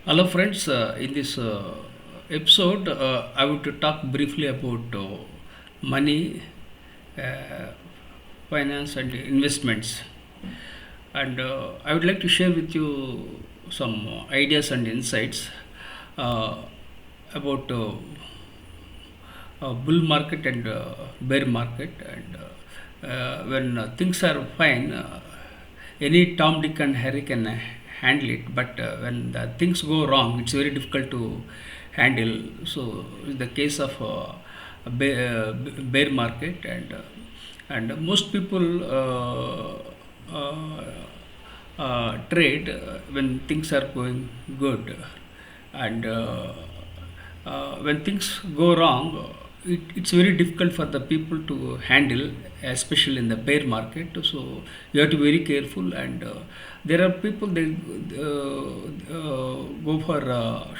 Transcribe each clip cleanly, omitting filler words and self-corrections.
Hello, friends. In this episode, I would talk briefly about money, uh, finance, and investments. And I would like to share with you some ideas and insights uh, about bull market and bear market. And when things are fine, any Tom, Dick, and Harry can handle it. But when the things go wrong, it's very difficult to handle. So, in the case of bear market, and most people trade when things are going good, and when things go wrong, it's very difficult for the people to handle, especially in the bear market. So you have to be very careful, and there are people they go for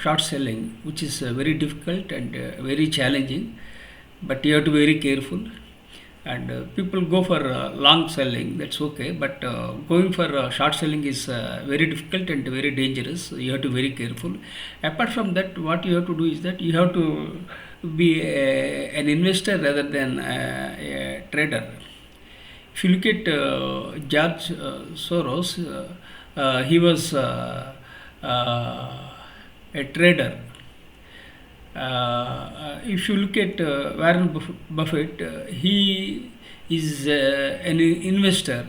short selling, which is very difficult and very challenging, but you have to be very careful. And people go for long selling, that's okay, but going for short selling is very difficult and very dangerous. You have to be very careful. Apart from that, what you have to do is that you have to be an investor rather than a trader. If you look at George Soros, he was a trader. If you look at Warren Buffett, he is an investor.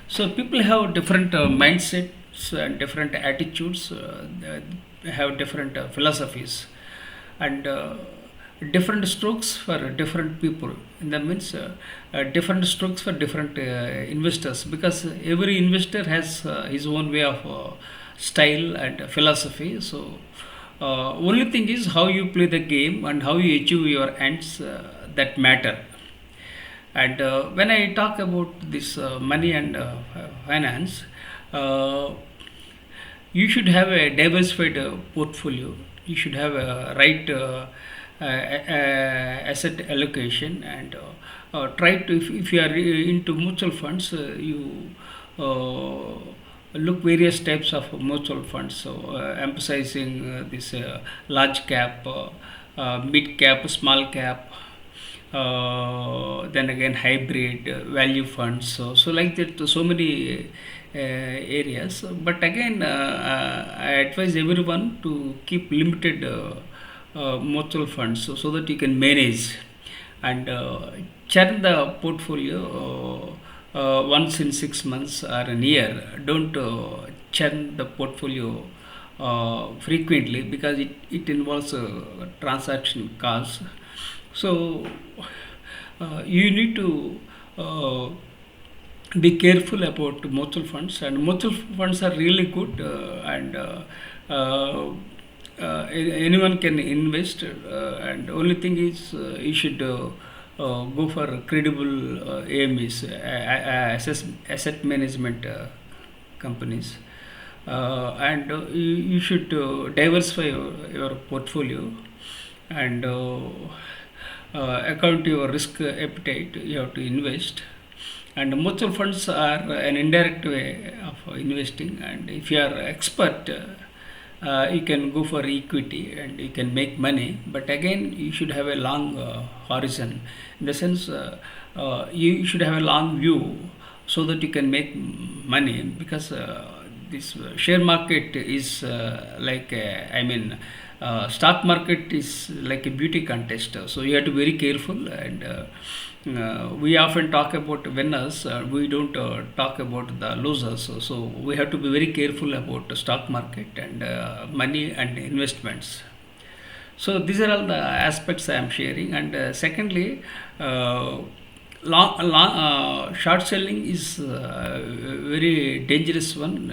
So people have different mindsets and different attitudes. They have different philosophies, and different strokes for different people. And that means different strokes for different investors, because every investor has his own way of style and philosophy. So only thing is how you play the game and how you achieve your ends, that matter. And when I talk about this money and finance, uh, you should have a diversified portfolio. You should have a right asset allocation, and try to, if you are into mutual funds, you look various types of mutual funds. So emphasizing this large cap, mid cap, small cap, then again hybrid value funds. So like that, so many areas. But again, I advise everyone to keep limited mutual funds, so that you can manage and churn the portfolio once in 6 months or a year. Don't churn the portfolio frequently, because it involves transaction costs. So you need to be careful about mutual funds, and mutual funds are really good, and anyone can invest, and only thing is you should go for credible AMEs, asset management companies, and you should diversify your portfolio, and according to your risk appetite you have to invest. And mutual funds are an indirect way of investing, and if you are expert, you can go for equity and you can make money. But again, you should have a long horizon, in the sense you should have a long view, so that you can make money, because this share market is stock market is like a beauty contest. So you have to be very careful, and we often talk about winners, we don't talk about the losers. So we have to be very careful about the stock market and money and investments. So these are all the aspects I am sharing. And secondly, short selling is very dangerous one.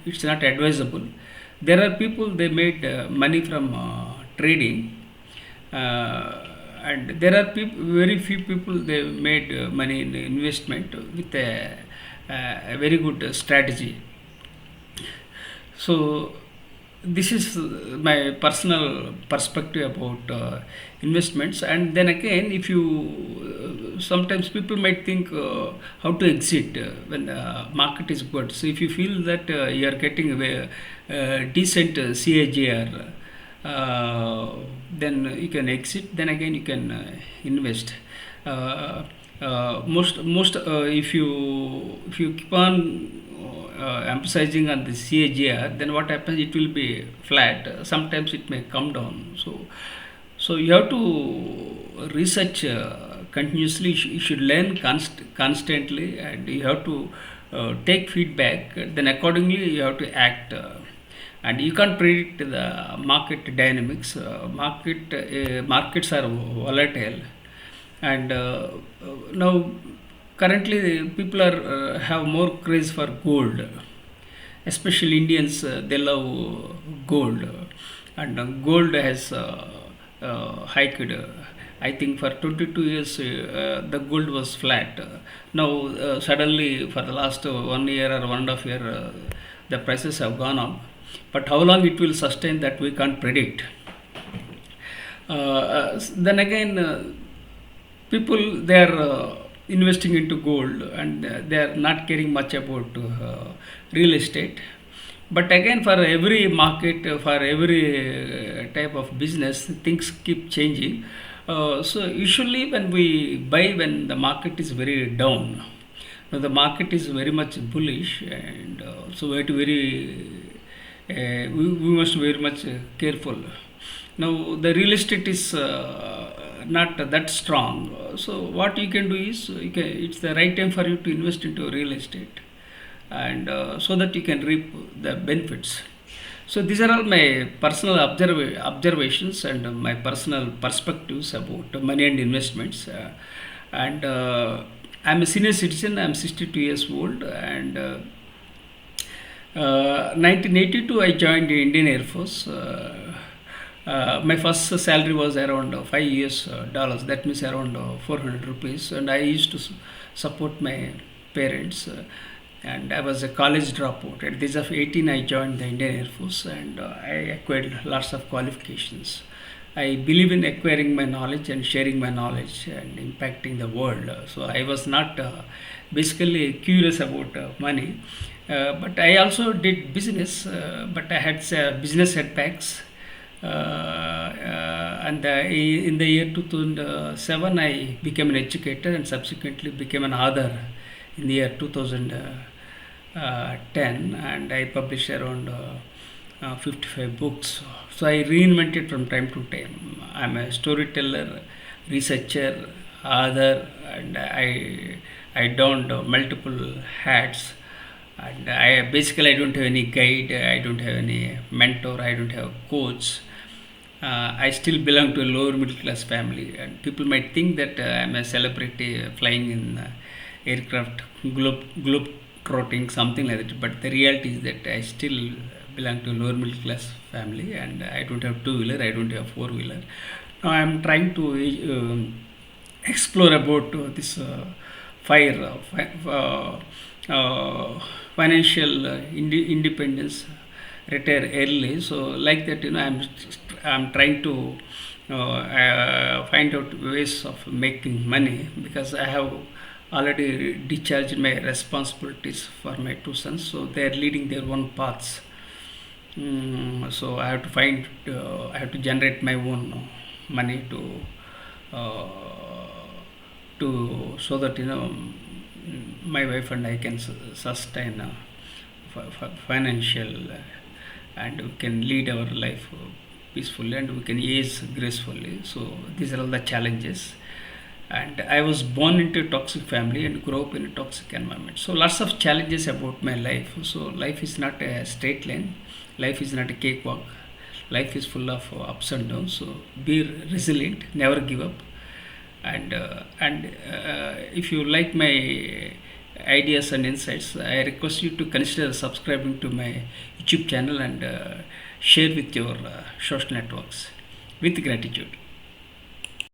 It's not advisable. There are people, they made money from trading, and there are very few people, they made money in investment with a very good strategy. So this is my personal perspective about investments. And then again, if you sometimes people might think how to exit when the market is good. So if you feel that you are getting a decent CAGR, then you can exit. Then again you can invest. Most if you keep on emphasizing on the CAGR, then what happens? It will be flat. Sometimes it may come down. So you have to research continuously. You should learn constantly, and you have to take feedback. Then accordingly, you have to act. And you can't predict the market dynamics. Markets are volatile, and now currently people are have more craze for gold, especially Indians. They love gold, and gold has hiked. I think for 22 years the gold was flat. Now suddenly for the last 1 year or 1.5 year, the prices have gone up. But how long it will sustain, that we can't predict. Then again, people, they are investing into gold, and they are not caring much about real estate. But again, for every market, for every type of business, things keep changing. So usually when we buy when the market is very down, now the market is very much bullish, and so we have to we must be very much careful. Now the real estate is not that strong. So what you can do is, it's the right time for you to invest into real estate, and so that you can reap the benefits. So these are all my personal observations and my personal perspectives about money and investments. And I'm a senior citizen. I'm 62 years old, and 1982 I joined the Indian Air Force. My first salary was around $5 US. That means around 400 rupees, and I used to support my parents. And I was a college dropout. At the age of 18, I joined the Indian Air Force, and I acquired lots of qualifications. I believe in acquiring my knowledge and sharing my knowledge and impacting the world. So I was not basically curious about money, but I also did business, but I had business setbacks. And in the year 2007, I became an educator and subsequently became an author in the year 2010, and I published around 55 books. So I reinvented from time to time. I'm a storyteller, researcher, author, and I donned multiple hats. And I don't have any guide, I don't have any mentor, I don't have a coach. I still belong to a lower middle class family, and people might think that I'm a celebrity flying in aircraft, globe trotting, something like that. But the reality is that I still belong to a lower middle class family, and I don't have two-wheeler, I don't have four-wheeler. Now I'm trying to explore about this fire financial independence, retire early. So like that, I'm trying to find out ways of making money, because I have already discharged my responsibilities for my two sons, so they are leading their own paths. So I have to I have to generate my own money uh, to so that my wife and I can sustain financial, and we can lead our life peacefully, and we can age gracefully. So these are all the challenges. And I was born into a toxic family and grew up in a toxic environment. So lots of challenges about my life. So life is not a straight line. Life is not a cakewalk. Life is full of ups and downs. So be resilient, never give up. And if you like my ideas and insights, I request you to consider subscribing to my YouTube channel and share with your social networks. With gratitude.